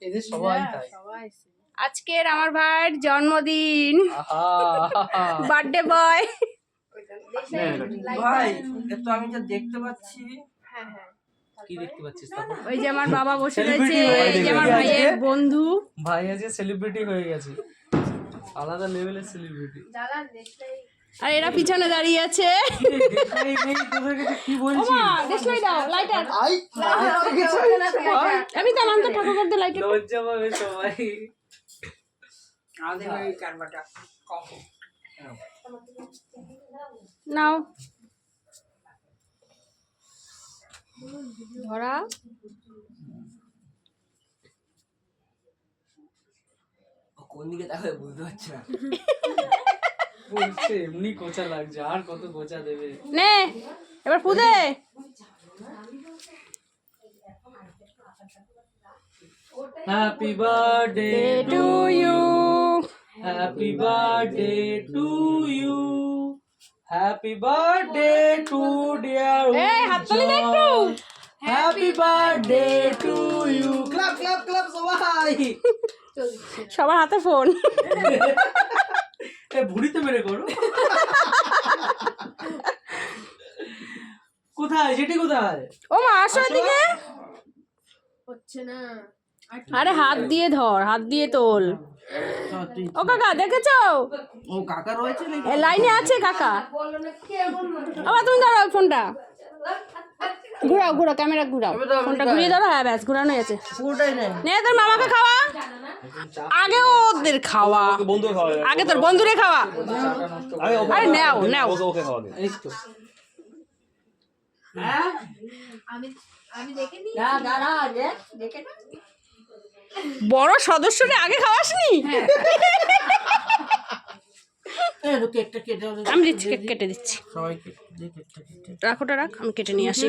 এদের সবাই তাই। আজকের আমার ভাইয়ের জন্মদিন, বার্থডে বয়। ভাই তো আমি যা দেখতে পাচ্ছি, কি দেখতে পাচ্ছিস? ওই যে আমার বাবা বসে রয়েছে, এই যে আমার ভাইয়ের বন্ধু। ভাই আজকে সেলিব্রিটি হয়ে গেছে, আলাদা লেভেলের সেলিব্রিটি। আর এরা পিছনে দাঁড়িয়ে আছে। কি বলছিস? দেশলাই দাও, লাইটার। আমি তো আনন্দ ঠাকুর করতে লাইটার। লজ্জা পাবে সবাই। নাও ধরা। কোন দিকে তাকাবে বুঝতে পারছি না। বলছে এমনি কোচা লাগছে, আর কত কোচা দেবে। নে এবার পুদে। Happy birthday to you, happy birthday to you, happy birthday to dear. এই হাত তালি দে একটু। Happy birthday to you. Clap clap clap সবাই। সবার হাতে ফোন। এ ভুড়িতে মেরে করো। কোথায় যেটি কোথায়? ও মা আসো এদিকে। হচ্ছে না। আরে হাত দিয়ে ধর, হাত দিয়ে তোল। ও কাকা দেখেছো? ও কাকা রয়েছে নাকি? এ লাইনে আছে কাকা। আবার তুমি ধরো ফোনটা, ঘুরাও ঘুরাও, ক্যামেরা ঘুরাও, ফোনটা ঘুরিয়ে ধরো। হ্যাঁ ব্যাস ঘুরানো হয়েছে। পুরোটাই নেই। নে তোর মামাকে খাওয়া, আগে ওদের খাওয়া, আগে তোর বন্ধুরে খাওয়া। আরে নাও নাও। আমি দেখিনি। বড় সদস্যরে আগে খাওয়াসনি? কেকটা কেটে আমি দিচ্ছি, কেক কেটে দিচ্ছি। সবাইকে কেকটা কেটে রাখোটা রাখ, আমি কেটে নিয়ে আসি।